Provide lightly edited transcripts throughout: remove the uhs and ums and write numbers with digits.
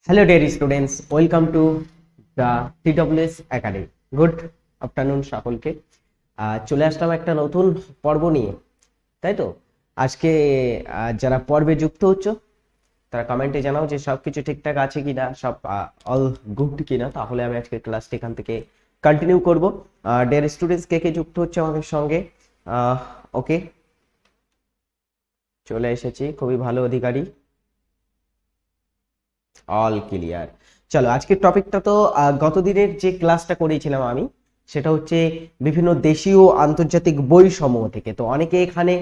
Hello dear students, welcome to the TWS Academy. Good afternoon সকলকে। চলে আসলাম একটা নতুন পর্ব নিয়ে, তাই তো? আজকে যারা পর্বে যুক্ত হচ্ছ তারা কমেন্টে জানাও যে সবকিছু ঠিকঠাক আছে কিনা, সব অল গুড কিনা, তাহলে আমি আজকে ক্লাসটা এখান থেকে কন্টিনিউ করব। ডিয়ার স্টুডেন্টস, কে কে যুক্ত হচ্ছে আমাদের সঙ্গে? ওকে, চলে এসেছি, খুবই ভালো অধিকারী, অল ক্লিয়ার। চলো, আজকের টপিকটা তো গত দিনের যে ক্লাসটা করেছিলাম আমি, সেটা হচ্ছে বিভিন্ন দেশীয় আন্তর্জাতিক বই সমূহ থেকে। তো অনেকে এখানে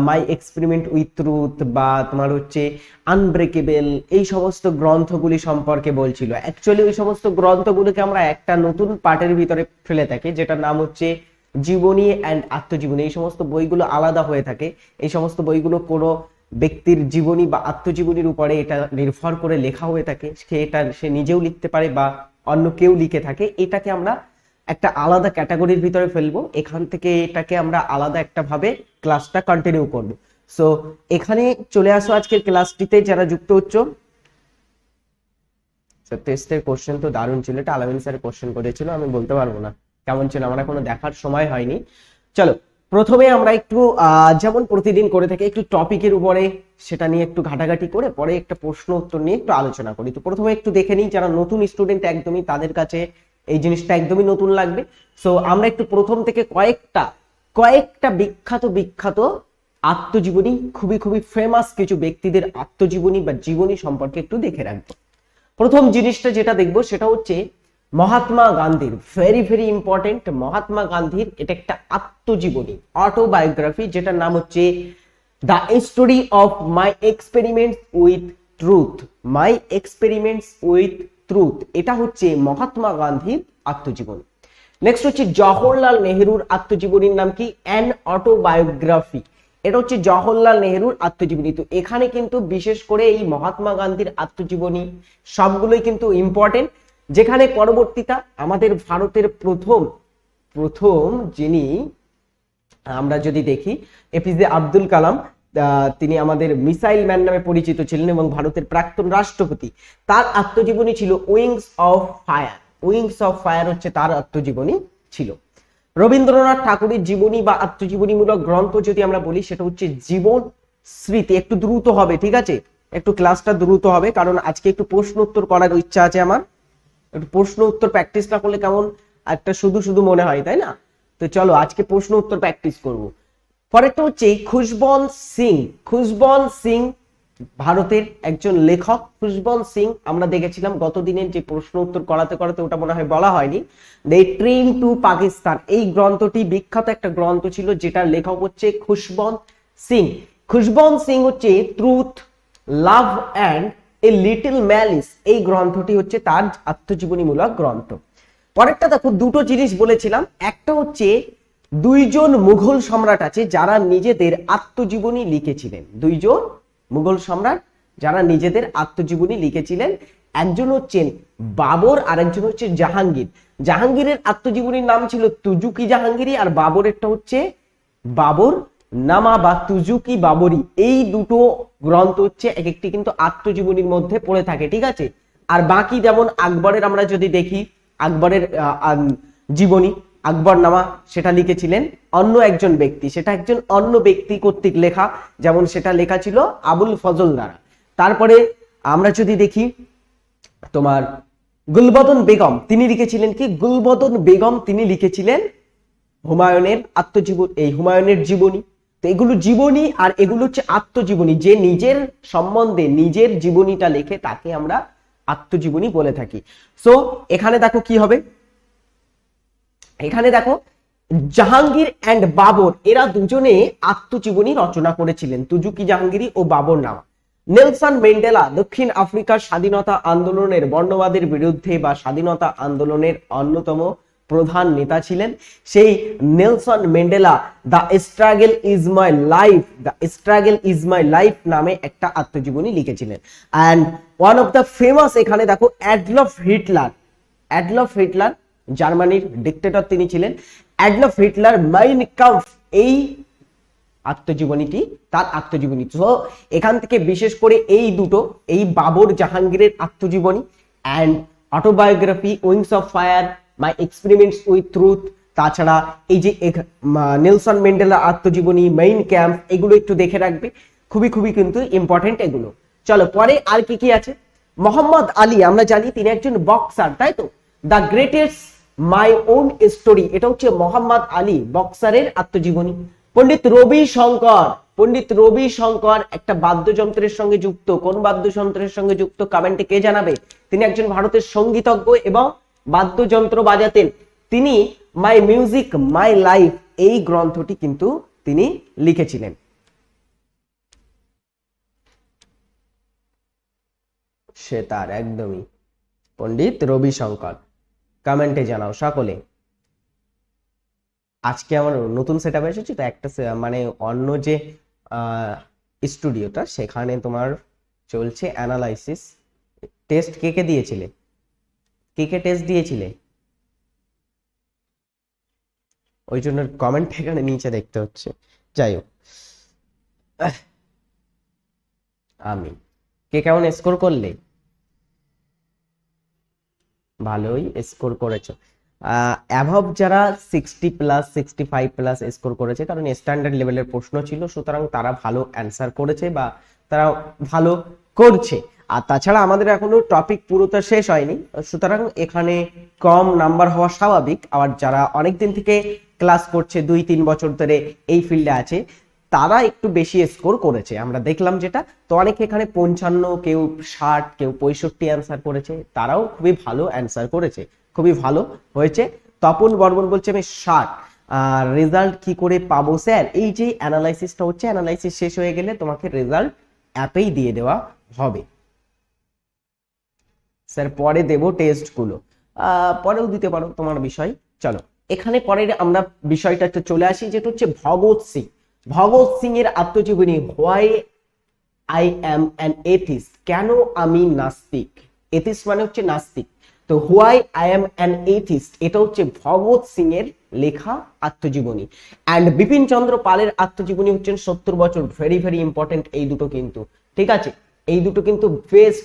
মাই এক্সপেরিমেন্ট উইথ ট্রুথ বা তোমার হচ্ছে আনব্রেকেবল এই সমস্ত গ্রন্থগুলি সম্পর্কে বলছিল। অ্যাকচুয়ালি ওই সমস্ত গ্রন্থগুলোকে আমরা একটা নতুন পার্টের ভিতরে ফেলে থাকি, যেটার নাম হচ্ছে জীবনী অ্যান্ড আত্মজীবনী। এই সমস্ত বইগুলো আলাদা হয়ে থাকে। এই সমস্ত বইগুলো কোনো ব্যক্তির জীবনী বা আত্মজীবনীর উপরে এটা নির্ভর করে লেখা হয়ে থাকে। সে নিজেও লিখতে পারে বা অন্য কেউ লিখে থাকে। এটাকে আমরা একটা আলাদা ক্যাটাগরির ভিতরে ফেলবো। এখান থেকে এটাকে আমরা আলাদা একটা ভাবে ক্লাসটা কন্টিনিউ করব। সো এখানে চলে আসো আজকের ক্লাসটিতে যারা যুক্ত হচ্ছ। টেস্টের কোশ্চেন তো দারুণ ছিল, এটা আলামিন স্যার কোশ্চেন করেছিল, আমি বলতে পারবো না কেমন ছিল, আমার এখনো দেখার সময় হয়নি। চলো, প্রথমে আমরা একটু যেমন প্রতিদিন করে থাকি একটু টপিকের উপরে সেটা নিয়ে একটু ঘাটাঘাটি করে পরে একটা প্রশ্ন উত্তর নিয়ে একটু আলোচনা করি। তো প্রথমে একটু দেখে নিই যারা নতুন স্টুডেন্ট একদমই, তাদের কাছে এই জিনিসটা একদমই নতুন লাগবে। সো আমরা একটু প্রথম থেকে কয়েকটা বিখ্যাত আত্মজীবনী, খুবই ফেমাস কিছু ব্যক্তিদের আত্মজীবনী বা জীবনী সম্পর্কে একটু দেখে রাখবো। প্রথম জিনিসটা যেটা দেখবো সেটা হচ্ছে মহাত্মা গান্ধীর, ভেরি ইম্পর্টেন্ট। মহাত্মা গান্ধীর এটা একটা আত্মজীবনী, অটোবায়োগ্রাফি, যেটার নাম হচ্ছে the story of my experiments with truth. My experiments with truth, এটা হচ্ছে মহাত্মা গান্ধীর আত্মজীবনী। নেক্সট হচ্ছে জওহরলাল নেহেরুর আত্মজীবনীর নাম কি? An autobiography. এটা হচ্ছে জওহরলাল নেহেরুর আত্মজীবনী। তো এখানে কিন্তু বিশেষ করে এই মহাত্মা গান্ধীর আত্মজীবনী সবগুলোই কিন্তু ইম্পর্টেন্ট, যেখানে পরবর্তীতা আমাদের ভারতের প্রথম যিনি, আমরা যদি দেখি এপিজে আব্দুল কালাম, তিনি আমাদের মিসাইল ম্যান নামে পরিচিত ছিলেন এবং ভারতের প্রাক্তন রাষ্ট্রপতি। তার আত্মজীবনী ছিল wings of fire. Wings of fire হচ্ছে তার আত্মজীবনী ছিল। রবীন্দ্রনাথ ঠাকুরের জীবনী বা আত্মজীবনীমূলক গ্রন্থ যদি আমরা বলি, সেটা হচ্ছে জীবন স্মৃতি। একটু দ্রুত হবে, ঠিক আছে? একটু ক্লাসটা দ্রুত হবে, কারণ আজকে একটু প্রশ্ন উত্তর করার ইচ্ছা আছে আমার। একটু প্রশ্ন উত্তর প্র্যাকটিস না করলে কেমন একটা শুধু মনে হয়, তাই না? তো চলো আজকে প্রশ্ন উত্তর প্র্যাকটিস করব। পরেরটা হচ্ছে খুশবন্ত সিং। খুশবন্ত সিং ভারতের একজন লেখক। খুশবন্ত সিং আমরা দেখেছিলাম গত দিনের যে প্রশ্ন উত্তর করাতে ওটা মনে হয় বলা হয়নি। দে ট্রেন টু পাকিস্তান, এই গ্রন্থটি বিখ্যাত একটা গ্রন্থ ছিল, যেটার লেখক হচ্ছে খুশবন্ত সিং। খুশবন্ত সিং হচ্ছে truth, love and a little malice, এই গ্রন্থটি হচ্ছে তার আত্মজীবনীমূলক গ্রন্থ। পরেরটা দেখো, দুটো জিনিস বলেছিলাম, একটা হচ্ছে দুইজন মুঘল সম্রাট আছে যারা নিজেদের আত্মজীবনী লিখেছিলেন। দুইজন মুঘল সম্রাট যারা নিজেদের আত্মজীবনী লিখেছিলেন, একজন হচ্ছেন বাবর আর একজন হচ্ছে জাহাঙ্গীর। জাহাঙ্গীরের আত্মজীবনীর নাম ছিল তুজুকি জাহাঙ্গীরি, আর বাবরেরটা হচ্ছে বাবর নামা বা তুজুকি বাবরি। এই দুটো গ্রন্থ হচ্ছে এক একটি কিন্তু আত্মজীবনীর মধ্যে পড়ে থাকে, ঠিক আছে? আর বাকি যেমন আকবরের আমরা যদি দেখি, আকবরের জীবনী আকবর নামা, সেটা লিখেছিলেন অন্য একজন ব্যক্তি, সেটা একজন অন্য ব্যক্তি কর্তৃক লেখা, যেমন সেটা লেখা ছিল আবুল ফজল দ্বারা। তারপরে আমরা যদি দেখি তোমার গুলবদন বেগম, তিনি লিখেছিলেন কি? গুলবদন বেগম তিনি লিখেছিলেন হুমায়ুনের আত্মজীবনী, এই হুমায়ুনের জীবনী। তো এগুলো জীবনী আর এগুলো হচ্ছে আত্মজীবনী। যে নিজের সম্বন্ধে নিজের জীবনীটা লেখে তাকে আমরা আত্মজীবনী বলে থাকি। সো এখানে দেখো কি হবে, এখানে দেখো জাহাঙ্গীর এন্ড বাবর এরা দুজনে আত্মজীবনী রচনা করেছিলেন, তুজুকি জাহাঙ্গীরি ও বাবর নামা। নেলসন ম্যান্ডেলা দক্ষিণ আফ্রিকার স্বাধীনতা আন্দোলনের বর্ণবাদের বিরুদ্ধে বা স্বাধীনতা আন্দোলনের অন্যতম প্রধান নেতা ছিলেন। সেই Nelson Mandela the struggle is my life, the struggle is my life নামে একটা আত্মজীবনী লিখেছিলেন। And one of the famous, এখানে দেখো অ্যাডলফ হিটলার। অ্যাডলফ হিটলার জার্মানির ডিক্টেটর তিনি ছিলেন। অ্যাডলফ হিটলার মাইন কাম্ফ, এই আত্মজীবনীটি, তার আত্মজীবনী। তো এখান থেকে বিশেষ করে এই দুটো, এই বাবর জাহাঙ্গীরের আত্মজীবনী and autobiography wings of fire, my experiments with truth, তাছাড়া এই যে নেলসন ম্যান্ডেলার আত্মজীবনী, মেইন ক্যাম্প, এগুলো একটু দেখে রাখবে, খুবই খুবই কিন্তু ইম্পর্টেন্ট এগুলো। চলো পরে আর কি কি আছে। মোহাম্মদ আলী, আমরা জানি তিনি একজন বক্সার, তাই তো। The greatest my own story, এটা হচ্ছে মোহাম্মদ আলী বক্সারের আত্মজীবনী। পণ্ডিত রবি শঙ্কর, পণ্ডিত রবি শঙ্কর একটা বাদ্যযন্ত্রের সঙ্গে যুক্ত, কোন বাদ্যযন্ত্রের সঙ্গে যুক্ত কমেন্টে কে জানাবে। তিনি একজন ভারতের সঙ্গীতজ্ঞ এবং বাদ্যযন্ত্র বাজাতেন। তিনি মাই মিউজিক মাই লাইফ এই গ্রন্থটি কিন্তু তিনি লিখেছিলেন। সে তার একদমই পণ্ডিত রবি শঙ্কর, কমেন্টে জানাও সকলে। আজকে আমার নতুন সেটআপ এসেছে তো, একটা মানে অন্য যে স্টুডিওটা সেখানে তোমার চলছে অ্যানালাইসিস টেস্ট। কে কে দিয়েছিলে, কে কে টেস্ট দিয়েছিলে, ওই জন্য কমেন্ট এখানে নিচে দেখতে হচ্ছে। যাই হোক, আমি কে কেমন স্কোর করলে, ভালোই স্কোর করেছো। অ্যাভাব যারা 60+, 65+ স্কোর করেছে, কারণ স্ট্যান্ডার্ড লেভেলের প্রশ্ন ছিল, সুতরাং তারা ভালো অ্যান্সার করেছে বা তারা ভালো করছে। আর তাছাড়া আমাদের এখনো টপিক পুরোটা শেষ হয়নি, সুতরাং এখানে কম নাম্বার হওয়া স্বাভাবিক। আবার যারা অনেকদিন থেকে ক্লাস করছে, 2-3 বছর ধরে এই ফিল্ডে আছে, তারা একটু বেশি স্কোর করেছে আমরা দেখলাম যেটা। তো অনেকে এখানে 55, কেউ 60, কেউ 65 অ্যান্সার করেছে, তারাও খুবই ভালো অ্যান্সার করেছে, খুবই ভালো হয়েছে। তপন বর্মন বলছে আমি 60। আর রেজাল্ট কি করে পাবো স্যার? এই যে অ্যানালাইসিসটা হচ্ছে, অ্যানালাইসিস শেষ হয়ে গেলে তোমাকে রেজাল্ট অ্যাপেই দিয়ে দেওয়া হবে স্যার। পরে দেব টেস্টগুলো, পরেও দিতে পারো তোমার বিষয়। চলো এখানে পরে আমরা বিষয়টা চলে আসি, যেটা হচ্ছে ভগৎ সিং। ভগৎ সিং এর আত্মজীবনী, why I am an atheist, কেন আমি নাস্তিক। এথিস্ট মানে হচ্ছে নাস্তিক, তো why I am an atheist এটা হচ্ছে ভগৎ সিং এর লেখা আত্মজীবনী। অ্যান্ড বিপিন চন্দ্র পালের আত্মজীবনী হচ্ছেন 70 বছর। ভেরি ভেরি ইম্পর্টেন্ট এই দুটো কিন্তু, ঠিক আছে, এই দুটো কিন্তু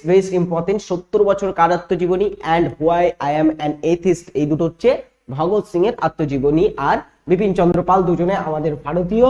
বেস্ট ইম্পর্টেন্ট। 70 বছর কার আত্মজীবনী and why I am an atheist, এই দুটো হচ্ছে ভগৎ সিং এর আত্মজীবনী। আর বিপিন চন্দ্র পাল দুজনে আমাদের ভারতীয়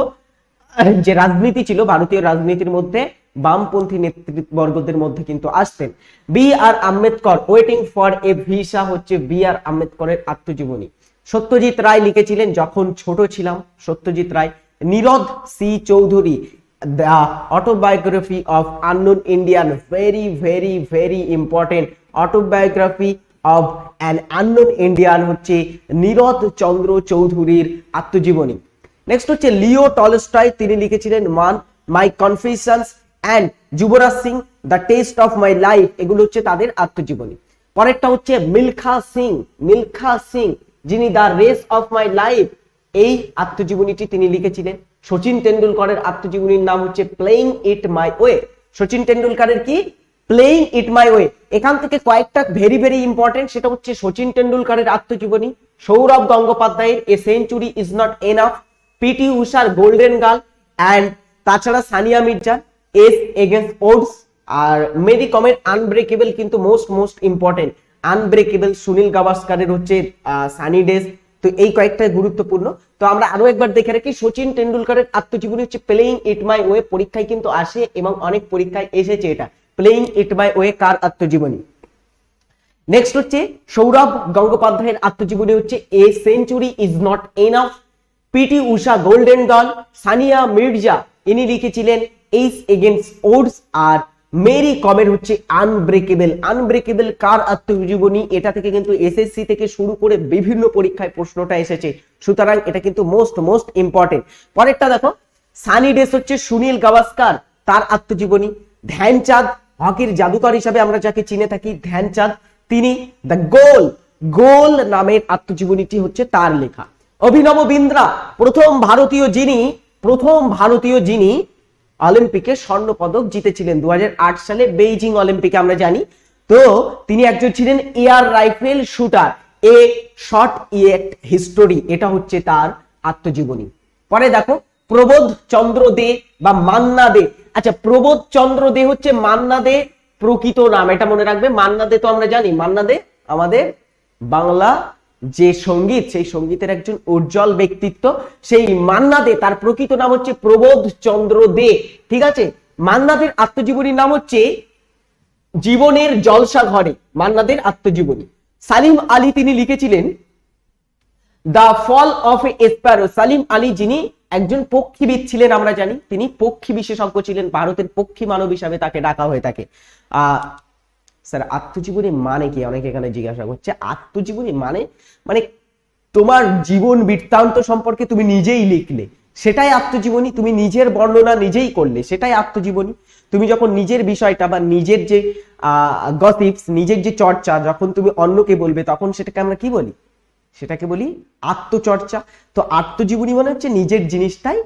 যে রাজনীতি ছিল, ভারতীয় রাজনীতির মধ্যে বামপন্থী নেতৃবর্গদের মধ্যে কিন্তু আসতেন। B R Ambedkar, waiting for a visa হচ্ছে বি আর আম্বেদকরের আত্মজীবনী। সত্যজিৎ রায় লিখেছিলেন যখন ছোট ছিলাম, Satyajit Ray. Nirad C Chaudhuri, the autobiography of unknown Indian, very very very important. Autobiography of an unknown Indian হচ্ছে নীরদ চন্দ্র চৌধুরীর আত্মজীবনী। নেক্সট হচ্ছে লিও টলস্টয়, তিনি লিখেছিলেন my confessions and Yuvraj Singh, the test of my life, এগুলো হচ্ছে তাদের আত্মজীবনী। পরেরটা হচ্ছে মিলখা সিং, মিলখা সিং যিনি the race of my life এই আত্মজীবনীটি তিনি লিখেছিলেন। সচিন তেন্ডুলকরের আত্মজীবনীর নাম হচ্ছে playing it my way. Sachin তেন্ডুলকরের কি? Playing it my way. এখান থেকে কয়েকটা ভেরি ভেরি ইম্পর্টেন্ট, সেটা হচ্ছে সচিন তেন্ডুলকরের আত্মজীবনী, সৌরভ গঙ্গোপাধ্যায়ের a century is not enough, PT উষার গোল্ডেন গার্ল, অ্যান্ড তাছাড়া Sania Mirza ace against odds, আর মেরি কমের আনব্রেকেবল কিন্তু মোস্ট ইম্পর্টেন্ট। আনব্রেকেবল সুনীল গাভাস্কারের হচ্ছে সানি ডেজ। তো এই কয়েকটা গুরুত্বপূর্ণ। তো আমরা আরো একবার দেখে রাখি, সচিন তেন্ডুলকরের আত্মজীবনী হচ্ছে প্লেইং ইট মাই ওয়ে। পরীক্ষায় কিন্তু আসে এবং অনেক পরীক্ষায় এসেছে এটা, প্লেইং ইট মাই ওয়ে কার আত্মজীবনী। নেক্সট হচ্ছে সৌরভ গঙ্গোপাধ্যায়ের আত্মজীবনী হচ্ছে a century is not enough, PT Usha golden girl, Sania Mirza ইনি লিখেছিলেন এইস এগেন্স্ট ওডস, আর মেরি কমের হচ্ছে আনব্রেকেবল। আনব্রেকেবল কার আত্মজীবনী? এটা থেকে কিন্তু এসএসসি থেকে শুরু করে বিভিন্ন পরীক্ষায় প্রশ্নটা এসেছে, সুতরাং এটা কিন্তু মোস্ট ইম্পর্টেন্ট। পরেরটা দেখো, সানি ডেস হচ্ছে সুনীল গাভাস্কার, তার আত্মজীবনী। ধ্যানচাঁদ, হকির জাদুকর হিসাবে আমরা যাকে চিনে থাকি, ধ্যানচাঁদ, তিনি দ্য গোল নামের আত্মজীবনীটি হচ্ছে তার লেখা। অভিনব বিন্দ্রা, প্রথম ভারতীয় যিনি অলিম্পিকে স্বর্ণ পদক জিতেছিলেন 2008 সালে বেইজিং অলিম্পিকে আমরা জানি। তো তিনি একজন ছিলেন air rifle shooter, a short yet history, এটা হচ্ছে তার আত্মজীবনী। পরে দেখো প্রবোধ চন্দ্র দে বা মান্না দে। আচ্ছা, প্রবোধ চন্দ্র দে হচ্ছে মান্না দে প্রকৃত নাম, এটা মনে রাখবে। মান্না দে তো আমরা জানি, মান্না দে আমাদের বাংলা যে সঙ্গীত, সেই সঙ্গীতের একজন উজ্জ্বল ব্যক্তিত্ব। সেই মান্না দে তার প্রকৃত নাম হচ্ছে প্রবোধ চন্দ্র দে। ঠিক আছে, মান্না দের আত্মজীবনীর নাম হচ্ছে জীবনের জলসা ঘরে, মান্না দের আত্মজীবনী। সালিম আলী তিনি লিখেছিলেন the fall of a sparrow. Salim Ali যিনি একজন পক্ষীবিদ ছিলেন, আমরা জানি তিনি পক্ষী বিশেষজ্ঞ ছিলেন, ভারতের পক্ষী মানব হিসাবে তাকে ডাকা হয়ে থাকে। স্যার আত্মজীবনী মানে কি, অনেকে এখানে জিজ্ঞাসা করছে। আত্মজীবনী মানে মানে তোমার জীবন বৃত্তান্ত সম্পর্কে তুমি নিজেই লিখলে, সেটাই আত্মজীবনী। তুমি নিজের বর্ণনা নিজেই করলে, সেটাই আত্মজীবনী। তুমি যখন নিজের বিষয়টা বা নিজের যে গসিপস, নিজের যে চর্চা যখন তুমি অন্যকে বলবে, তখন সেটাকে আমরা কি বলি? সেটাকে বলি আত্মচর্চা। তো আত্মজীবনী মানে হচ্ছে নিজের জিনিসটাই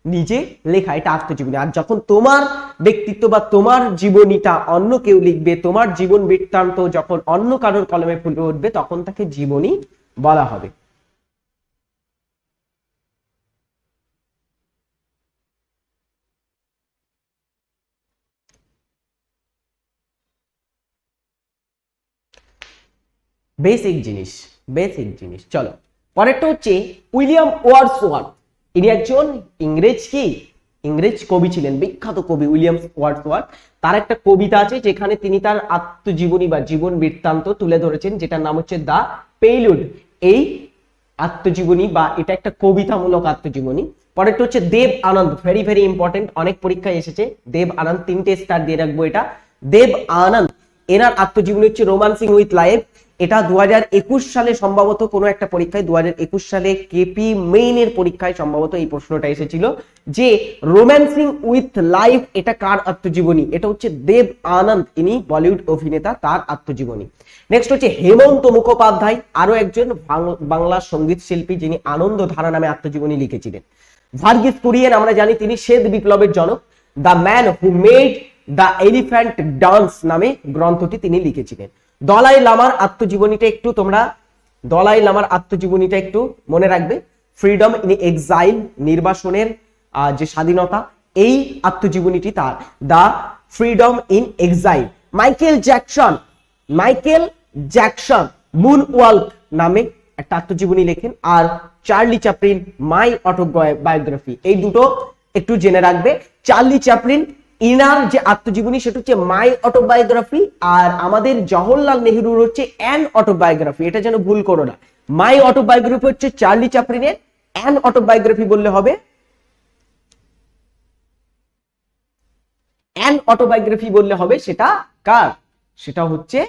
নিজে লেখা, এটা আত্মজীবনী। আর যখন তোমার ব্যক্তিত্ব বা তোমার জীবনীটা অন্য কেউ লিখবে, তোমার জীবন বৃত্তান্ত যখন অন্য কারোর কলমে ফুটে উঠবে, তখন তাকে জীবনী বলা হবে। বেসিক জিনিস, বেসিক জিনিস। চলো পরেরটা হচ্ছে উইলিয়াম ওয়ার্ডসওয়ার্থ। ইনি একজন ইংরেজ কবি ছিলেন, বিখ্যাত কবি উইলিয়াম ওয়ার্ডসওয়ার্থ। তার একটা কবিতা আছে যেখানে তিনি তার আত্মজীবনী বা জীবন বৃত্তান্ত তুলে ধরেছেন, যেটার নাম হচ্ছে দ্য পেইলুড। এই আত্মজীবনী বা এটা একটা কবিতামূলক আত্মজীবনী। পরেরটা হচ্ছে দেব আনন্দ, ভেরি ভেরি ইম্পর্টেন্ট, অনেক পরীক্ষায় এসেছে। দেব আনন্দ, 3টে স্টার দিয়ে রাখবো এটা। দেব আনন্দ এনার আত্মজীবনী হচ্ছে রোমান্সিং উইথ লাইফ। এটা 2021 সালে সম্ভবত কোনো একটা পরীক্ষায়, 2021 সালে কেপি মেইনের পরীক্ষায় সম্ভবত এই প্রশ্নটা এসেছিল যে রোম্যান্সিং উইথ লাইফ এটা কার আত্মজীবনী? এটা হচ্ছে দেব আনন্দ, ইনি বলিউড অভিনেতা, তার আত্মজীবনী। নেক্সট হচ্ছে হেমন্ত মুখোপাধ্যায়, আরো একজন বাংলা সঙ্গীত শিল্পী যিনি আনন্দ ধারা নামে আত্মজীবনী লিখেছিলেন। ভার্গিস কুরিয়েন আমরা জানি তিনি শ্বেত বিপ্লবের জনক। The man who made the elephant dance নামে গ্রন্থটি তিনি লিখেছিলেন। দলাই লামার আত্মজীবনীটা একটু তোমরা, দলাই লামার আত্মজীবনীটা একটু মনে রাখবে। ফ্রিডম ইন এক্সাইল, নির্বাসনের যে স্বাধীনতা, এই আত্মজীবনীটি তার, the freedom in exile. Michael Jackson moon walk নামে একটা আত্মজীবনী লেখেন। আর চার্লি চ্যাপলিন মাই অটোবায়োগ্রাফি, এই দুটো একটু জেনে রাখবে। চার্লি চ্যাপলিন ইনার যে আত্মজীবনী সেটা হচ্ছে মাই অটোবায়োগ্রাফি, আর আমাদের জওহরলাল নেহরুর হচ্ছে অ্যান অটোবায়োগ্রাফি, এটা যেন ভুল করো না। মাই অটোবায়োগ্রাফি হচ্ছে চার্লি চ্যাপলিনের, অ্যান অটোবায়োগ্রাফি বললে হবে, অ্যান অটোবায়োগ্রাফি বললে হবে সেটা কার? সেটা হচ্ছে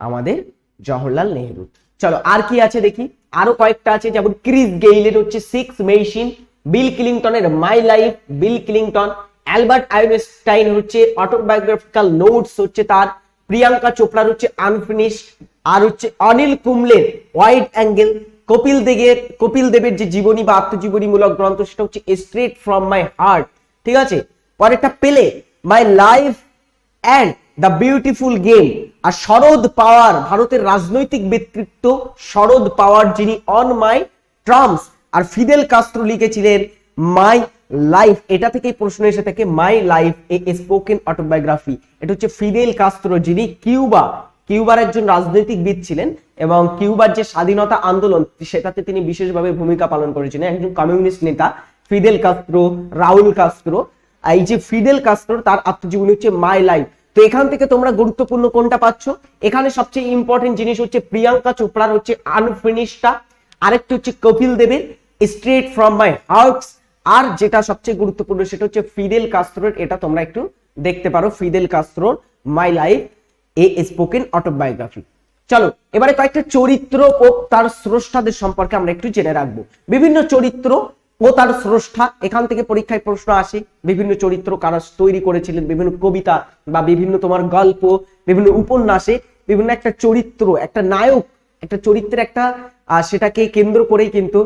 আমাদের জওহরলাল নেহরু। চলো আর কি আছে দেখি, আরো কয়েকটা আছে, যেমন ক্রিস গেইলের হচ্ছে সিক্স মেশিন, বিল ক্লিংটনের my life, Bill Clinton. Albert Einstein হচ্ছে অটোবায়োগ্রাফিক্যাল নোটস হচ্ছে তার। প্রিয়াঙ্কা চোপড়ার হচ্ছে আনফিনিশড। আর হচ্ছে অনিল কুম্বলের ওয়াইড অ্যাঙ্গেল। কপিল দেবের যে জীবনী বা আত্মজীবনীমূলক গ্রন্থ সেটা হচ্ছে স্ট্রেট ফ্রম মাই হার্ট। ঠিক আছে, পরেরটা Pele, my life and the beautiful game. আর শরদ পাওয়ার, ভারতের রাজনৈতিক ব্যক্তিত্ব শরদ পাওয়ার, যিনি অন মাই টার্মস। আর ফিদেল কাস্ত্রো লিখেছিলেন মাই লাইফ, এটা থেকেই প্রশ্ন এসে থাকে, my life a spoken autobiography. এটা হচ্ছে ফিদেল কাস্ত্রো, যিনি কিউবার একজন রাজনৈতিকবিদ ছিলেন এবং কিউবার যে স্বাধীনতা আন্দোলন সেটাতে তিনি বিশেষভাবে ভূমিকা পালন করেছিলেন, একজন কমিউনিস্ট নেতা ফিদেল কাস্ত্রো, রাউল কাস্ত্রো। এই যে ফিদেল কাস্ত্রো, তার আত্মজীবনী হচ্ছে মাই লাইফ। তো এখান থেকে তোমরা গুরুত্বপূর্ণ কোনটা পাচ্ছ? এখানে সবচেয়ে ইম্পর্টেন্ট জিনিস হচ্ছে প্রিয়াঙ্কা চোপড়ার হচ্ছে আনফিনিশডটা, আরেকটা হচ্ছে কপিল দেবের স্ট্রেট ফ্রম মাই হার্ট, আর যেটা সবচেয়ে গুরুত্বপূর্ণ সেটা হচ্ছে ফিদেল কাস্ত্রোর, এটা তোমরা একটু দেখতে পারো, ফিদেল কাস্ত্রোর my life a spoken autobiography. চলো এবারে কয়েকটা চরিত্র ও তার স্রষ্টাদের সম্পর্কে আমরা একটু জেনে রাখবো। বিভিন্ন চরিত্র ও তার স্রষ্টা, এখান থেকে পরীক্ষায় প্রশ্ন আসে, বিভিন্ন চরিত্র কারা তৈরি করেছিলেন, বিভিন্ন কবিতা বা বিভিন্ন তোমার গল্প, বিভিন্ন উপন্যাসে বিভিন্ন একটা চরিত্র, একটা নায়ক, একটা চরিত্রের একটা সেটাকে কেন্দ্র করেই কিন্তু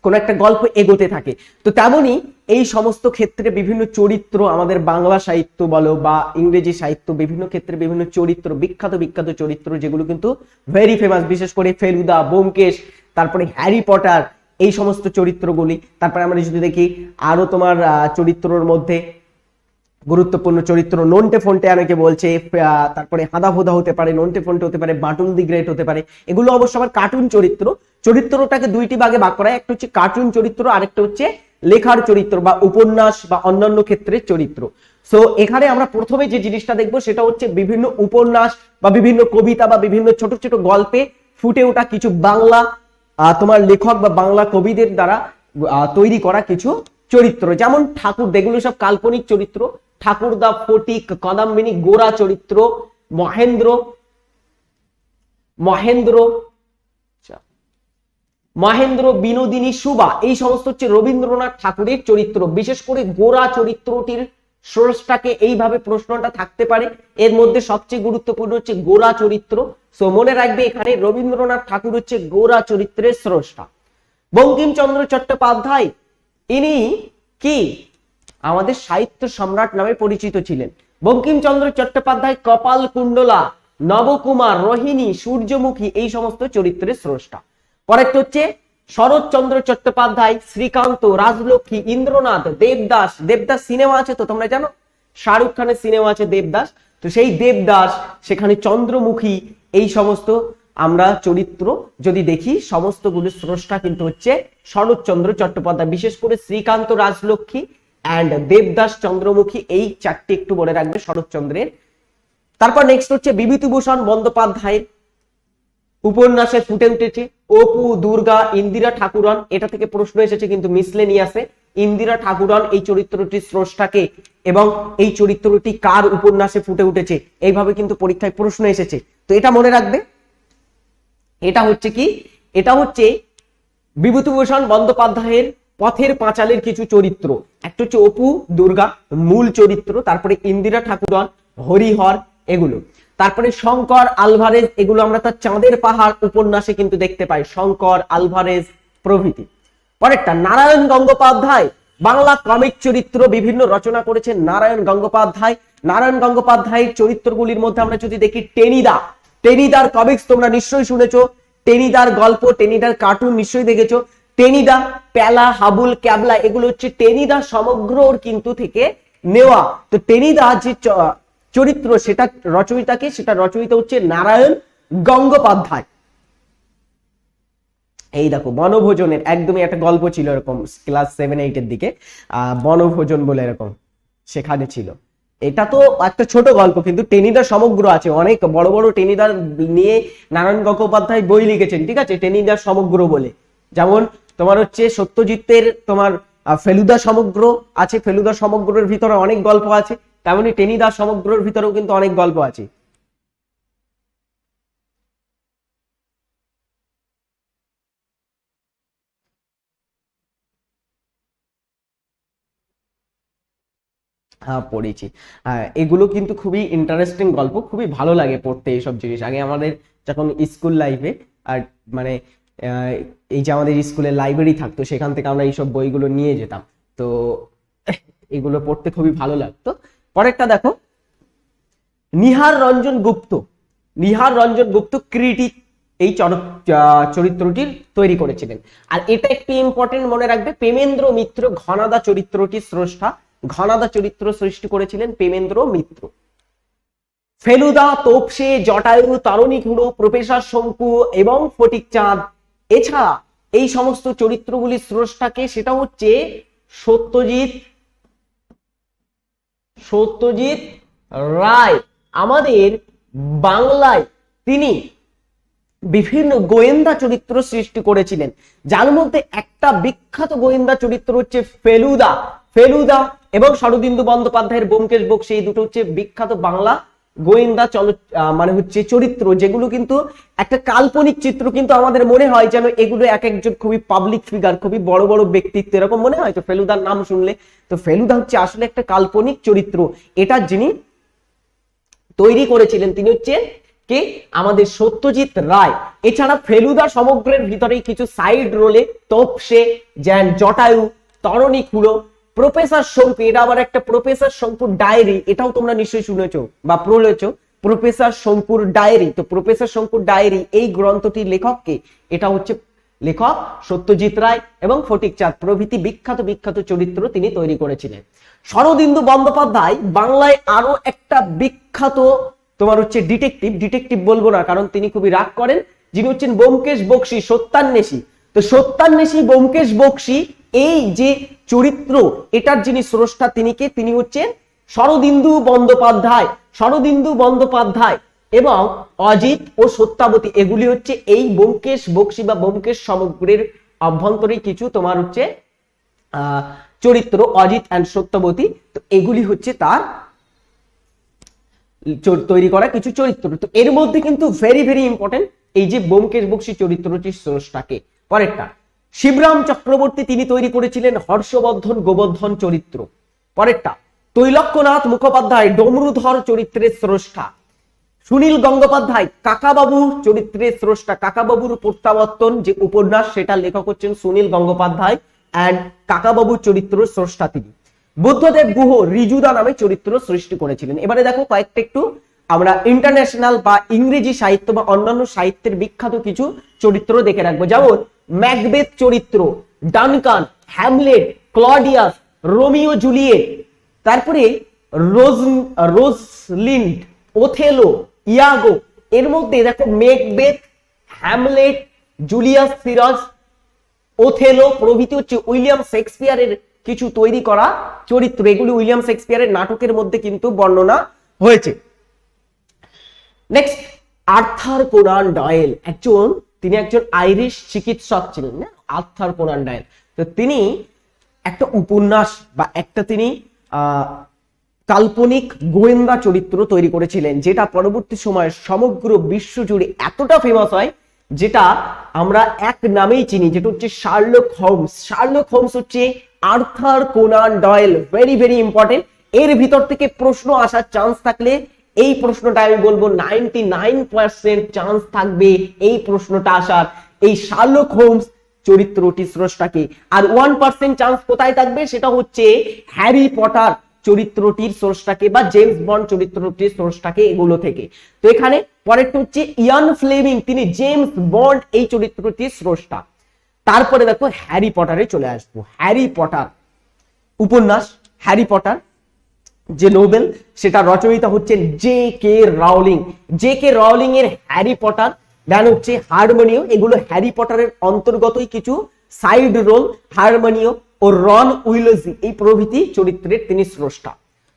কোন একটা গল্প এগোতে থাকে। তো তেমনি এই সমস্ত ক্ষেত্রে বিভিন্ন চরিত্র, আমাদের বাংলা সাহিত্য বলো বা ইংরেজি সাহিত্য, বিভিন্ন ক্ষেত্রে বিভিন্ন চরিত্র, বিখ্যাত চরিত্র যেগুলো কিন্তু ভেরি ফেমাস, বিশেষ করে ফেলুদা, ব্যোমকেশ, তারপরে হ্যারি পটার, এই সমস্ত চরিত্রগুলি। তারপরে আমরা যদি দেখি আরো তোমার চরিত্রর মধ্যে গুরুত্বপূর্ণ চরিত্র নন্টে ফন্টে অনেকে বলছে, তারপরে হাদা ফোদা হতে পারে, নন্টে ফন্টে হতে পারে, বাটুল দি গ্রেট হতে পারে। এগুলো অবশ্য আবার কার্টুন চরিত্র। চরিত্রটাকে দুইটি ভাগে ভাগ করা হয়, একটা হচ্ছে কার্টুন চরিত্র, আরেকটা হচ্ছে লেখার চরিত্র বা উপন্যাস বা অন্যান্য ক্ষেত্রের চরিত্র। সো এখানে আমরা প্রথমে যে জিনিসটা দেখবো সেটা হচ্ছে বিভিন্ন উপন্যাস বা বিভিন্ন কবিতা বা বিভিন্ন ছোট ছোট গল্পে ফুটে ওঠা কিছু বাংলা তোমার লেখক বা বাংলা কবিদের দ্বারা তৈরি করা কিছু চরিত্র। যেমন ঠাকুর, এগুলো সব কাল্পনিক চরিত্র। ঠাকুরদা, ফটিক, কদম্বিনী, গোরা চরিত্র, মহেন্দ্র মহেন্দ্র মহেন্দ্র, বিনোদিনী, সুবা, এই সমস্ত হচ্ছে রবীন্দ্রনাথ ঠাকুরের চরিত্র। বিশেষ করে গোরা চরিত্রটির স্রষ্টাকে এইভাবে প্রশ্নটা থাকতে পারে। এর মধ্যে সবচেয়ে গুরুত্বপূর্ণ হচ্ছে গোরা চরিত্র। সো মনে রাখবে এখানে রবীন্দ্রনাথ ঠাকুর হচ্ছে গোরা চরিত্রের স্রষ্টা। বঙ্কিমচন্দ্র চট্টোপাধ্যায় ইনি কি আমাদের সাহিত্য সম্রাট নামে পরিচিত ছিলেন। বঙ্কিমচন্দ্র চট্টোপাধ্যায় কপাল কুণ্ডলা, নবকুমার, রোহিণী, সূর্যমুখী এই সমস্ত চরিত্রের স্রষ্টা। পরেরটা হচ্ছে শরৎচন্দ্র চট্টোপাধ্যায় শ্রীকান্ত, রাজলক্ষ্মী, ইন্দ্রনাথ, দেবদাস। দেবদাস সিনেমা আছে তো তোমরা জানো, শাহরুখ খানের সিনেমা আছে দেবদাস। তো সেই দেবদাস, সেখানে চন্দ্রমুখী, এই সমস্ত আমরা চরিত্র যদি দেখি সমস্তগুলো স্রষ্টা কিন্তু হচ্ছে শরৎচন্দ্র চট্টোপাধ্যায়। বিশেষ করে শ্রীকান্ত, রাজলক্ষ্মী অ্যান্ড দেবদাস, চন্দ্রমুখী, এই চারটি একটু বলে রাখবে শরৎচন্দ্রের। তারপর নেক্সট হচ্ছে বিভূতিভূষণ বন্দ্যোপাধ্যায়ের উপন্যাসে ফুটে উঠেছে অপু, দুর্গা, ইন্দিরা ঠাকুরন। এটা থেকে প্রশ্ন এসেছে কিন্তু মিসলেনিয়াসে। ইন্দিরা ঠাকুরন এই চরিত্রটি স্রষ্টাকে এবং এই চরিত্রটি কার উপন্যাসে ফুটে উঠেছে, এইভাবে কিন্তু পরীক্ষায় প্রশ্ন এসেছে। তো এটা মনে রাখবে, এটা হচ্ছে কি, এটা হচ্ছে বিভূতিভূষণ বন্দ্যোপাধ্যায়ের পথের পাঁচালের কিছু চরিত্র। একটা হচ্ছে অপু, দুর্গা মূল চরিত্র, তারপরে ইন্দিরা ঠাকুরন, হরিহর এগুলো। তারপরে শঙ্কর আলভারেজ, এগুলো আমরা তার চাঁদের পাহাড় উপন্যাসে কিন্তু দেখতে পাই, শঙ্কর আলভারেজ প্রভৃতি। পরেরটা নারায়ণ গঙ্গোপাধ্যায়, বাংলা কমিক চরিত্র বিভিন্ন রচনা করেছেন নারায়ণ গঙ্গোপাধ্যায়। নারায়ণ গঙ্গোপাধ্যায়ের চরিত্রগুলির মধ্যে আমরা যদি দেখি টেনিদা, টেনিদার কমিক্স তোমরা নিশ্চয়ই শুনেছো, টেনিদার গল্প, টেনিদার কার্টুন নিশ্চয়ই দেখেছো। টেনিদা, প্যালা, হাবুল, ক্যাবলা এগুলো হচ্ছে টেনিদা সমগ্রর কিন্তু থেকে নেওয়া। তো টেনিদা যে চরিত্র সেটা রচয়িতাকে, সেটা রচয়িতা হচ্ছে নারায়ণ গঙ্গোপাধ্যায়। এই দেখো বনভোজনের একদমই একটা গল্প ছিল এরকম, ক্লাস 7-8 এর দিকে বনভোজন বলে এরকম সেখানে ছিল। এটা তো একটা ছোট গল্প, কিন্তু টেনিদা সমগ্র আছে, অনেক বড় বড় টেনিদার নিয়ে নারায়ণ গঙ্গোপাধ্যায় বই লিখেছেন, ঠিক আছে, টেনিদা সমগ্র বলে। যেমন তোমার হচ্ছে সত্যজিতের তোমার ফেলুদা সমগ্র আছে, ফেলুদা সমগ্রের ভিতরে অনেক গল্প আছে, তেমনি টেনিদা সমগ্রের ভিতরেও কিন্তু অনেক গল্প আছে। হ্যাঁ পড়েছি। হ্যাঁ এগুলো কিন্তু খুবই ইন্টারেস্টিং গল্প, খুবই ভালো লাগে পড়তে এইসব জিনিস। আগে আমাদের যখন স্কুল লাইফে আর মানে এই যে আমাদের স্কুলের লাইব্রেরি থাকতো, সেখান থেকে আমরা এইসব বইগুলো নিয়ে যেতাম। তো এগুলো পড়তে খুবই ভালো লাগতো। পরেরটা দেখো নিহার রঞ্জন গুপ্ত, নিহার রঞ্জন গুপ্ত ক্রিটিক এই চরিত্রটি তৈরি করেছিলেন। আর এটা একটু ইম্পর্টেন্ট মনে রাখবে, প্রেমেন্দ্র মিত্র ঘনাদা চরিত্রটির স্রষ্টা, ঘনাদা চরিত্র সৃষ্টি করেছিলেন প্রেমেন্দ্র মিত্র। ফেলুদা, তোপসে, জটায়ু, তরণী খুড়ো, প্রফেসর শঙ্কু এবং ফটিক চাঁদ, এছাড়া এই সমস্ত চরিত্রগুলির স্রষ্টাকে সেটা হচ্ছে সত্যজিৎ সত্যজিৎ রায়। আমাদের বাংলায় তিনি বিভিন্ন গোয়েন্দা চরিত্র সৃষ্টি করেছিলেন, যার মধ্যে একটা বিখ্যাত গোয়েন্দা চরিত্র হচ্ছে ফেলুদা। ফেলুদা এবং শরদিন্দু বন্দ্যোপাধ্যায়ের ব্যোমকেশ বক্সী, এই দুটো হচ্ছে বিখ্যাত বাংলা গোয়েন্দা মানে হচ্ছে চরিত্র, যেগুলো কিন্তু একটা কাল্পনিক চিত্র, কিন্তু আমাদের মনে হয় যেন এগুলো এক একজন খুবই পাবলিক ফিগার, খুবই বড় বড় ব্যক্তিত্ব এরকম মনে হয় তো ফেলুদার নাম শুনলে। তো ফেলুদা হচ্ছে আসলে একটা কাল্পনিক চরিত্র, এটা যিনি তৈরি করেছিলেন তিনি হচ্ছে কে, আমাদের সত্যজিৎ রায়। এছাড়া ফেলুদা সমগ্রের ভিতরে কিছু সাইড রোলে তোপসে, জটায়ু, তরণী খুড়ো, প্রফেসর শঙ্কু, এটা আবার একটা প্রফেসর শঙ্কুর ডায়েরি, এটাও তোমরা নিশ্চয়ই শুনেছো বা পড়েছো, প্রফেসর শঙ্কুর ডায়েরি। তো প্রফেসর শঙ্কুর ডায়েরি এই গ্রন্থটির লেখক কে, এটা হচ্ছে লেখক সত্যজিৎ রায় এবং ফটিক চাঁদ প্রভৃতি বিখ্যাত বিখ্যাত চরিত্র তিনি তৈরি করেছিলেন। শরদিন্দু বন্দ্যোপাধ্যায় বাংলায় আরো একটা বিখ্যাত তোমার হচ্ছে ডিটেকটিভ বলবো না কারণ তিনি খুবই রাগ করেন, যিনি হচ্ছেন ব্যোমকেশ বক্সী, সত্যান্বেষী। তো সত্যান্বেষী ব্যোমকেশ বক্সী এই যে চরিত্র এটার যিনি স্রষ্টা তিনি কে? তিনি হচ্ছেন শরদিন্দু বন্দ্যোপাধ্যায়। শরদিন্দু বন্দ্যোপাধ্যায় এবং অজিত ও সত্যাবতী এগুলি হচ্ছে এই ব্যোমকেশ বক্সী বা ব্যোমকেশ সমগ্রের অভ্যন্তরে কিছু তোমার হচ্ছে চরিত্র, অজিত এন্ড সত্যবতী। তো এগুলি হচ্ছে তার তৈরি করা কিছু চরিত্র। তো এর মধ্যে কিন্তু ভেরি ভেরি ইম্পর্টেন্ট এই যে ব্যোমকেশ বক্সী চরিত্রটির স্রষ্টাকে। পরেরটা শিবরাম চক্রবর্তী, তিনি তৈরি করেছিলেন হর্ষবর্ধন গোবর্ধন চরিত্র। পরেরটা তৈলক্যনাথ মুখোপাধ্যায় ডমরুধর চরিত্রের স্রষ্টা। সুনীল গঙ্গোপাধ্যায় কাকাবাবু চরিত্রের স্রষ্টা। কাকাবাবুর প্রত্যাবর্তন যে উপন্যাস সেটার লেখক হচ্ছেন সুনীল গঙ্গোপাধ্যায় এন্ড কাকাবাবু চরিত্র স্রষ্টা তিনি। বুদ্ধদেব গুহ রিজুদা নামে চরিত্র সৃষ্টি করেছিলেন। এবারে দেখো কয়েকটা একটু আমরা ইন্টারন্যাশনাল বা ইংরেজি সাহিত্য বা অন্যান্য সাহিত্যের বিখ্যাত কিছু চরিত্র দেখে রাখবো, যেমন ম্যাকবেথ চরিত্র, Duncan, Hamlet, Claudius, Romeo Juliet, তারপরে রোজলিন্ড, ওথেলো, ইয়াগো। এর মধ্যে দেখো ম্যাকবেথ, হ্যামলেট, জুলিয়াস সিরাস, ওথেলো প্রভৃতি হচ্ছে উইলিয়াম শেক্সপিয়ারের কিছু তৈরি করা চরিত্র। এগুলি উইলিয়াম শেক্সপিয়ারের নাটকের মধ্যে কিন্তু বর্ণনা হয়েছে। নেক্সট আর্থার কোনান ডয়েল, তিনি একজন আইরিশ চিকিৎসক ছিলেন না, আর্থার কোনান ডয়েল। তো তিনি একটা উপন্যাস বা একটা তিনি কাল্পনিক গোয়েন্দা চরিত্র তৈরি করেছিলেন, যেটা পরবর্তী সময়ে সমগ্র বিশ্ব জুড়ে এতটা ফেমাস হয় যেটা আমরা এক নামেই চিনি, যেটা হচ্ছে শার্লক হোমস। শার্লক হোমস হচ্ছে Arthur Conan Doyle. Very very important. এর ভিতর থেকে প্রশ্ন আসার চান্স থাকলে এই প্রশ্নটা আমি বলবো 99% চান্স থাকবে এই প্রশ্নটা আসার, এই শার্লক হোমস চরিত্রটি স্রষ্টাকে। আর 1% চান্স কোথায় থাকবে? সেটা হচ্ছে হ্যারি পটার চরিত্রটির স্রষ্টাকে বা জেমস বন্ড চরিত্রটির স্রষ্টাকে, এগুলো থেকে। তো এখানে পরেরটা হচ্ছে ইয়ান ফ্লেমিং, তিনি জেমস বন্ড এই চরিত্রটির স্রষ্টা। তারপরে দেখো হ্যারি পটারে চলে আসবো। হ্যারি পটার উপন্যাস, হ্যারি পটার যে নোবেল সেটা রচয়িতা হচ্ছেন J K Rowling. J K Rowling এর হ্যারি পটার দেন হচ্ছে হারমোনিও, এগুলো হ্যারি পটারের অন্তর্গতই কিছু সাইড রোল। হারমোনিও ও রন উইলজি এই প্রভৃতি চরিত্রের তিনি স্রষ্টা।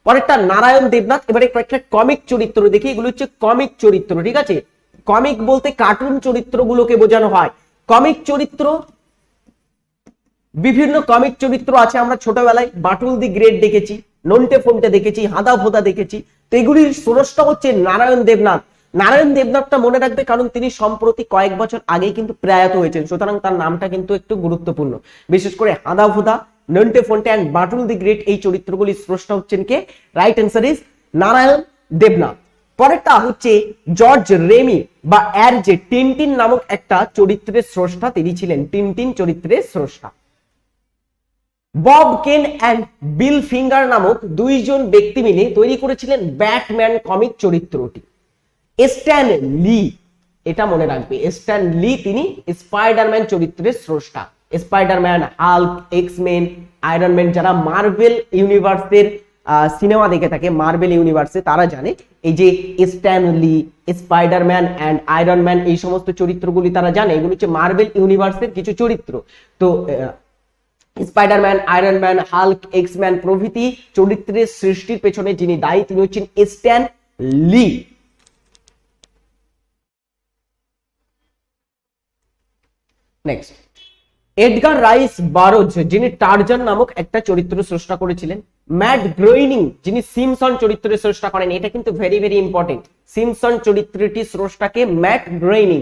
পরেরটা নারায়ণ দেবনাথ। এবারে কয়েকটা কমিক চরিত্র দেখি, এগুলো হচ্ছে কমিক চরিত্র, ঠিক আছে? কমিক বলতে কার্টুন চরিত্রগুলোকে বোঝানো হয়। কমিক চরিত্র বিভিন্ন কমিক চরিত্র আছে। আমরা ছোটবেলায় বাটুল দি গ্রেট দেখেছি, নন্টে ফন্টে দেখেছি, হাদা ভোদা দেখেছি। তো এগুলির স্রষ্টা হচ্ছে নারায়ণ দেবনাথ। নারায়ণ দেবনাথটা মনে রাখবে কারণ তিনি সম্প্রতি কয়েক বছর আগেই কিন্তু প্রয়াত হয়েছেন, সুতরাং তার নামটা কিন্তু একটু গুরুত্বপূর্ণ। বিশেষ করে Hada Bhoda, Nonte Phonte and Batul the great এই চরিত্রগুলির স্রষ্টা হচ্ছেন কে? Right answer is Narayan Debnath. পরেরটা হচ্ছে জর্জ রেমি বা এর যে টিনটিন নামক একটা চরিত্রের স্রষ্টা তিনি ছিলেন, টিনটিন চরিত্রের স্রষ্টা। বব কেন এন্ড বিল ফিঙ্গার নামক দুইজন ব্যক্তি মিলে তৈরি করেছিলেন ব্যাটম্যান কমিক চরিত্রটি। স্ট্যান লি, এটা মনে রাখবে, স্ট্যান লি তিনি স্পাইডারম্যান চরিত্রের স্রষ্টা। Spiderman, Hulk, X-Men, iron man, যারা মার্বেল ইউনিভার্সের সিনেমা দেখে থাকে মার্বেল ইউনিভার্সে তারা জানে এই যে স্ট্যান লি, স্পাইডারম্যান এন্ড আয়রন ম্যান এই সমস্ত চরিত্রগুলি তারা জানে, এগুলো হচ্ছে মার্বেল ইউনিভার্সের কিছু চরিত্র। তো Spiderman, iron man, Hulk, X-Men প্রভৃতি চরিত্রের সৃষ্টির পেছনে যিনি দায়ী তিনি হচ্ছেন স্ট্যান লি। নেক্সট এডগার রাইস বারোজ, যিনি টারজান নামক একটা চরিত্র স্রষ্টা করেছিলেন। ম্যাট গ্রোইনিং, যিনি সিমসন চরিত্রের স্রষ্টা করেন। এটা কিন্তু ভেরি ভেরি ইম্পর্টেন্ট, সিমসন চরিত্রটি স্রষ্টাকে ম্যাট গ্রোইনিং।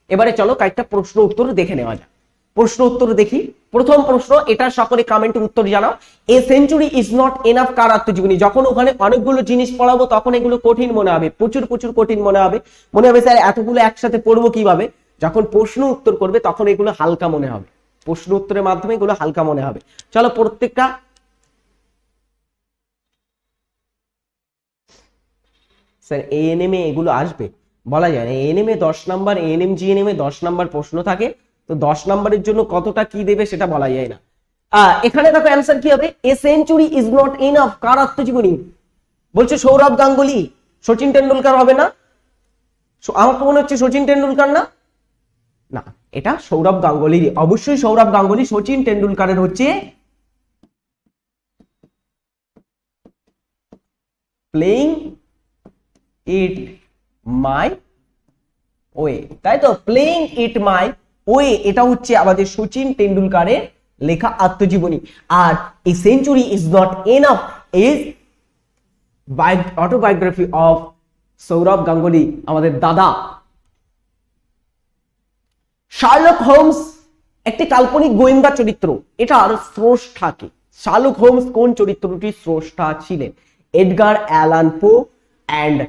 এবারে চলো কয়েকটা প্রশ্ন উত্তর দেখে নেওয়া যাক। প্রশ্ন উত্তর দেখি। প্রথম প্রশ্ন, এটা সকলে কমেন্টের উত্তর জানাও। A century is not enough কার আত্মজীবনী? যখন ওখানে অনেকগুলো জিনিস পড়াবো তখন এগুলো কঠিন মনে হবে, প্রচুর প্রচুর কঠিন মনে হবে। মনে হবে স্যার এতগুলো একসাথে পড়বো কিভাবে? যখন প্রশ্ন উত্তর করবে তখন এগুলো হালকা মনে হবে, প্রশ্ন উত্তরের মাধ্যমে এগুলো হালকা মনে হবে। চলো প্রত্যেকটা স্যার এএনএম এ এগুলো আসবে বলা যায় না। এএনএম এ 10 নাম্বার, এএনএম জিএনএম এ 10 নাম্বার প্রশ্ন থাকে, তো 10 নম্বরের জন্য কতটা কি দেবে সেটা বলা যায় না। এখানে দেখো অ্যান্সার কি হবে, a century is not enough, কার আত্মজীবনী? বলছে সৌরভ গাঙ্গুলি। সচিন টেন্ডুলকার হবে না? আমার তো মনে হচ্ছে সচিন টেন্ডুলকার না, না এটা সৌরভ গাঙ্গুলি, অবশ্যই সৌরভ গাঙ্গুলি। সচিন টেন্ডুলকারের হচ্ছে প্লেইং ইট মাই ওয়ে, তাই তো, প্লেইং ইট মাই ওয়ে, এটা হচ্ছে আমাদের সচিন টেন্ডুলকারের লেখা আত্মজীবনী। আর a century is not enough is autobiography of Sourav Ganguly, আমাদের দাদা। শার্লক হোমস একটি কাল্পনিক গোয়েন্দা চরিত্র, এটার স্রষ্টা কে? শার্লক হোমস কোন চরিত্রটির স্রষ্টা ছিলেন? Edgar Allan Poe and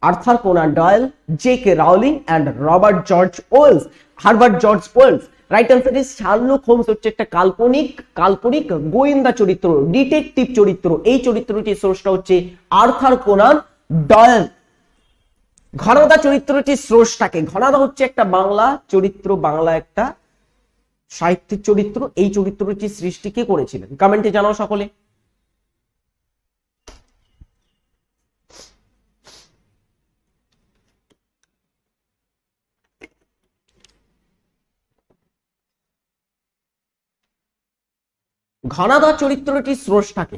Arthur Conan Doyle, J K Rowling and Robert George Wells, Herbert George Wells. Right answer is Sherlock Holmes হচ্ছে একটা কাল্পনিক গোয়েন্দা চরিত্র, ডিটেকটিভ চরিত্র। এই চরিত্রটির স্রষ্টা হচ্ছে আর্থার কোনান ডয়েল। ঘনাদা চরিত্রটির স্রষ্টাকে? ঘনাদা হচ্ছে একটা বাংলা চরিত্র, বাংলা একটা সাহিত্যের চরিত্র। এই চরিত্রটির সৃষ্টি কে করেছিলেন? কমেন্টে জানাও সকলে। ঘনাদা চরিত্রটির স্রষ্টাকে?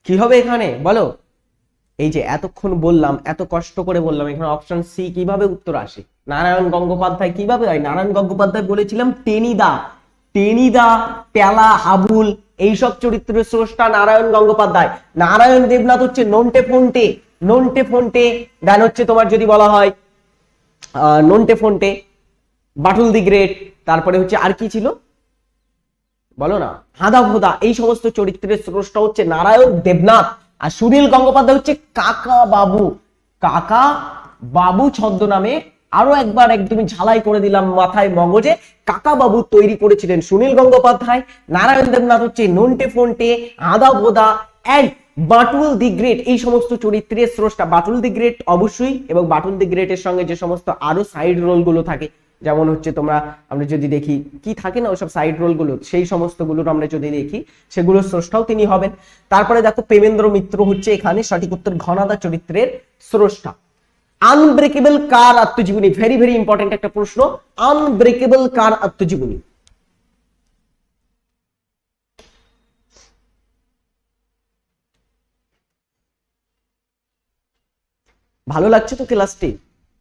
কি হবে এখানে বলো? এই যে এতক্ষণ বললাম, এত কষ্ট করে বললাম, এখানে অপশন সি কিভাবে উত্তর আসে? নারায়ণ গঙ্গোপাধ্যায়। কিভাবে হয়? নারায়ণ গঙ্গোপাধ্যায় বলেছিলাম টেনিদা, প্যালা, হাবুল, এইসব চরিত্রের স্রষ্টা নারায়ণ গঙ্গোপাধ্যায়। নারায়ণ দেবনাথ হচ্ছে নন্টে ফন্টে গান হচ্ছে তোমার যদি বলা হয় নন্টে ফন্টে, বাটুল দি গ্রেট, তারপরে হচ্ছে আর কি ছিল বলো না, হাদা ভোদা, এই সমস্ত চরিত্রের স্রষ্টা হচ্ছে নারায়ণ দেবনাথ। আর সুনীল গঙ্গোপাধ্যায় হচ্ছে কাকা বাবু ছদ্মনামে, আরো একবার একদমই ঝালাই করে দিলাম মাথায় মগজে, কাকা বাবু তৈরি করেছিলেন সুনীল গঙ্গোপাধ্যায়। নারায়ণ দেবনাথ হচ্ছে নন্টে ফন্টে, আদা ভোদা এন্ড বাটুল দি গ্রেট, এই সমস্ত চরিত্রের স্রষ্টা। বাটুল দি গ্রেট অবশ্যই, এবং বাটুল দি গ্রেটের সঙ্গে যে সমস্ত আরো সাইড রোল গুলো থাকে, যেমন হচ্ছে আমরা যদি দেখি কি থাকে না ওসব সাইড রোল গুলো, সেই সমস্ত গুলোর আমরা যদি দেখি সেগুলোর স্রষ্টাও তিনি হবেন। তারপরে দেখো প্রেমেন্দ্র মিত্র হচ্ছে এখানে সঠিক উত্তর, ঘনাদা চরিত্রের স্রষ্টা। আনব্রেকেবল কার আত্মজীবনী? ভেরি ভেরি ইম্পর্টেন্ট একটা প্রশ্ন, আনব্রেকেবল কার আত্মজীবনী? ভালো লাগছে তো ক্লাসটি?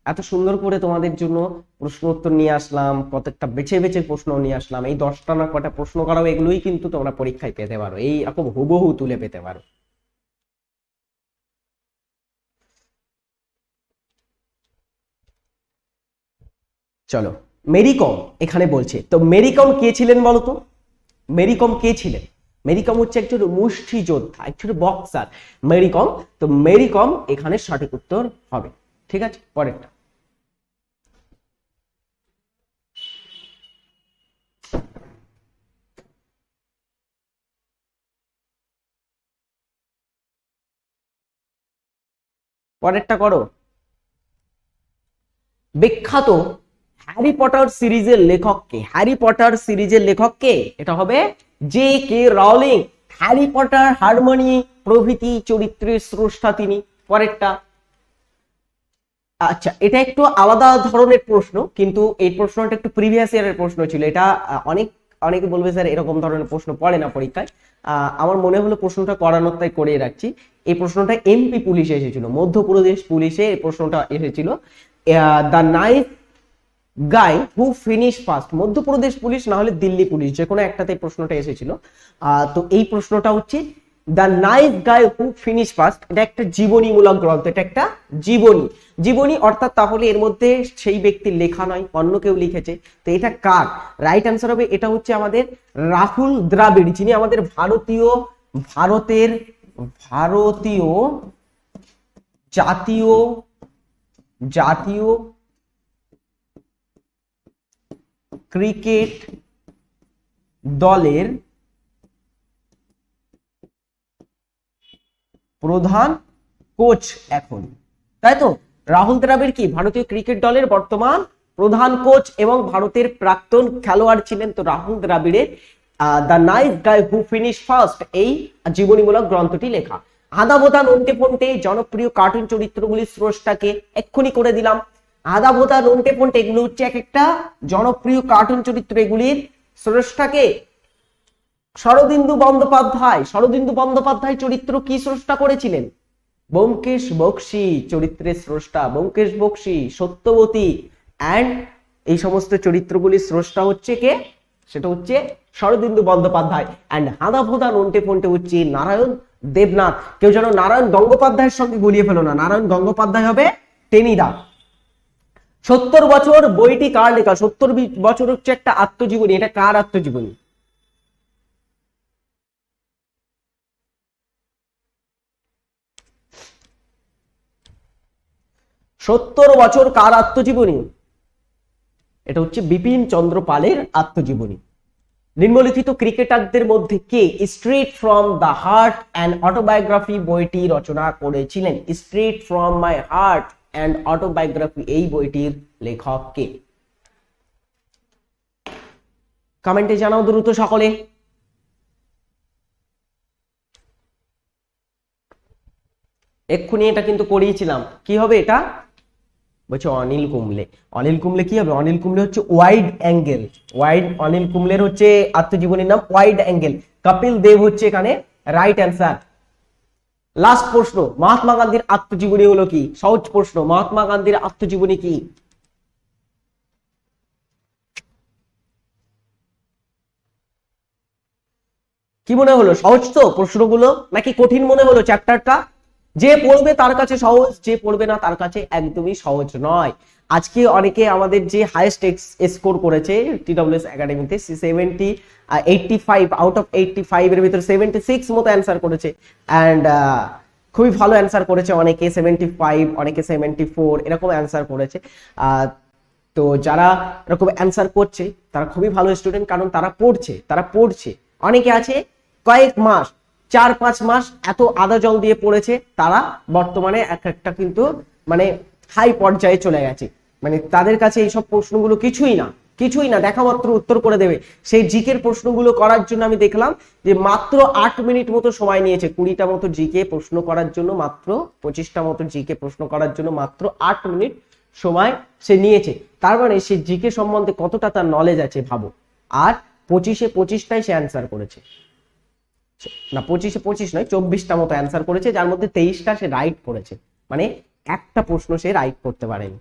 এত সুন্দর করে তোমাদের জন্য প্রশ্ন উত্তর নিয়ে আসলাম, প্রত্যেকটা বেছে বেছে প্রশ্ন নিয়ে আসলাম। এই 10টা না কটা প্রশ্ন করাও, এগুলোই কিন্তু তোমরা পরীক্ষায় পেতে পারো, এই রকম হুবহু তুলে পেতে পারো। চলো, মেরি কম এখানে বলছে, তো মেরি কম কে ছিলেন বলতো? মেরি কম কে ছিলেন? মেরি কম হচ্ছে একজন মুষ্টিযোদ্ধা, একজন বক্সার মেরি কম। তো মেরি কম এখানে সঠিক উত্তর হবে। ঠিক আছে, পরেরটা। পরেরটা করো। বিখ্যাত হ্যারি পটার সিরিজের লেখককে? হ্যারি পটার সিরিজের লেখককে? এটা হবে জে.কে রাউলিং। হ্যারি পটার, হারমোনি প্রভৃতি চরিত্রের স্রষ্টা তিনি। পরেরটা। আচ্ছা, এটা একটু আলাদা ধরনের প্রশ্ন, কিন্তু এই প্রশ্নটা একটু প্রিভিয়াস ইয়ারের প্রশ্ন ছিল। এটা অনেকে বলবে স্যার এরকম ধরনের প্রশ্ন পড়ে না পরীক্ষায়। আমার মনে হলো প্রশ্নটা করানোর তাই করে রাখছি। এই প্রশ্নটা এমপি পুলিশে এসেছিল, মধ্যপ্রদেশ পুলিশে এই প্রশ্নটা এসেছিল। The nice guy who finish first, Madhya Pradesh police না হলে দিল্লি পুলিশ, যে কোনো একটাতে প্রশ্নটা এসেছিল। তো এই প্রশ্নটা হচ্ছে the nice guy who finish first, এটা একটা জীবনীমূলক গ্রন্থ, এটা একটা জীবনী অর্থাৎ তাহলে এর মধ্যে সেই ব্যক্তির লেখা নয়, অন্য কেউ লিখেছে। তো এটা কার? রাইট অ্যান্সার হবে, এটা হচ্ছে আমাদের রাহুল দ্রাবিড়, যিনি আমাদের ভারতীয় জাতীয় ক্রিকেট দলের প্রধান কোচ এখন, তাই তো? রাহুল দ্রাবিড় কি ভারতীয় ক্রিকেট দলের বর্তমান প্রধান কোচ এবং ভারতের প্রাক্তন খেলোয়াড় ছিলেন তো রাহুল দ্রাবিড়ের the nice guy who finish first এই জীবনীমূলক গ্রন্থটি লেখা। আদা বোতা নন্টে ফন্টে জনপ্রিয় কার্টুন চরিত্রগুলির স্রষ্টাকে এক্ষুনি করে দিলাম। আদা বোতা নন্টে ফন্টে এগুলো হচ্ছে এক একটা জনপ্রিয় কার্টুন চরিত্র, এগুলির স্রষ্টাকে শরদিন্দু বন্দ্যোপাধ্যায়। শরদিন্দু বন্দ্যোপাধ্যায় চরিত্র কি স্রষ্টা করেছিলেন? ব্যোমকেশ বক্সী চরিত্রের স্রষ্টা ব্যোমকেশ বক্সী, সত্যবতী অ্যান্ড এই সমস্ত চরিত্রগুলির স্রষ্টা হচ্ছে কে? সেটা হচ্ছে শরদিন্দু বন্দ্যোপাধ্যায়। অ্যান্ড হাদা ভোদা নন্টে ফন্টে হচ্ছে নারায়ণ দেবনাথ। কেউ যেন নারায়ণ গঙ্গোপাধ্যায়ের সঙ্গে গুলিয়ে ফেলো না, নারায়ণ গঙ্গোপাধ্যায় হবে টেনিদা। 70 বছর বইটি কার লেখা? 70 বছর হচ্ছে একটা আত্মজীবনী। এটা কার আত্মজীবনী? সত্তর বছর কার আত্মজীবনী? এটা হচ্ছে বিপিন চন্দ্র পালের আত্মজীবনী। নিম্নলিখিত ক্রিকেটারদের মধ্যে কে straight from the heart and autobiography বইটি রচনা করেছিলেন? Straight from my heart and autobiography এই বইটির লেখক কে? কমেন্টে জানাও দ্রুত সকলে। এক্ষুনি এটা কিন্তু করিয়েছিলাম। কি হবে এটা? বলছে অনিল কুম্বলে। অনিল কুম্বলে কি হবে? অনিল কুম্বলে হচ্ছে ওয়াইড অ্যাঙ্গেল। অনিল কুম্বলের হচ্ছে আত্মজীবনীর নাম ওয়াইড অ্যাঙ্গেল। কপিল দেব হচ্ছে এখানে রাইট অ্যান্সার। লাস্ট প্রশ্ন, মহাত্মা গান্ধীর আত্মজীবনী হলো কি? সহজ প্রশ্ন, মহাত্মা গান্ধীর আত্মজীবনী কি? কি মনে হলো? সহজ তো প্রশ্নগুলো, নাকি কঠিন মনে হলো চ্যাপ্টারটা? যে পড়বে তার কাছে সহজ, যে পড়বে না তার কাছে একদমই সহজ নয়। আজকে অনেকে আমাদের যে হাইয়েস্ট স্কোর করেছে টিডব্লিউএস একাডেমিতে 85 আউট অফ 85 এর ভিতরে 76 মতো অ্যান্সার করেছে। অ্যান্ড খুবই ভালো অ্যান্সার করেছে। অনেকে 75, অনেকে 74 এরকম অ্যান্সার করেছে। তো যারা এরকম অ্যান্সার করছে তারা খুবই ভালো স্টুডেন্ট, কারণ তারা পড়ছে। অনেকে আছে কয়েক মাস, 4-5 মাস এত আদা জল দিয়ে পড়েছে, তারা বর্তমানে একটা কিন্তু মানে হাই পর্যায়ে চলে গেছে। মানে তাদের কাছে এইসব প্রশ্নগুলো কিছুই না, দেখা মাত্র উত্তর করে দেবে। সেই জিকের প্রশ্নগুলো করার জন্য আমি দেখলাম যে মাত্র 8 মিনিট মতো সময় নিয়েছে। 20টা মতো জিকে প্রশ্ন করার জন্য, মাত্র 25টা মতো জিকে প্রশ্ন করার জন্য মাত্র 8 মিনিট সময় সে নিয়েছে। তার মানে সে জিকে সম্বন্ধে কতটা তার নলেজ আছে ভাবো। আর 25টাই সে অ্যান্সার করেছে, না 25 নয় 24টা মতো অ্যান্সার করেছে, যার মধ্যে 23টা সে রাইট করেছে। মানে একটা প্রশ্ন সে রাইট করতে পারেনি।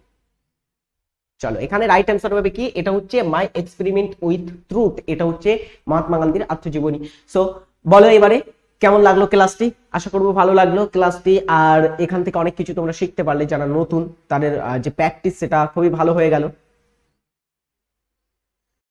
চলো এখানে রাইট অ্যান্সার হবে কি? এটা হচ্ছে মাই এক্সপেরিমেন্ট উইথ ট্রুথ। এটা হচ্ছে মহাত্মা গান্ধীর আত্মজীবনী। সো বলো এবারে কেমন লাগলো ক্লাসটি? আশা করবো ভালো লাগলো ক্লাসটি। আর এখান থেকে অনেক কিছু তোমরা শিখতে পারলে, যারা নতুন তাদের যে প্র্যাকটিস সেটা খুবই ভালো হয়ে গেল।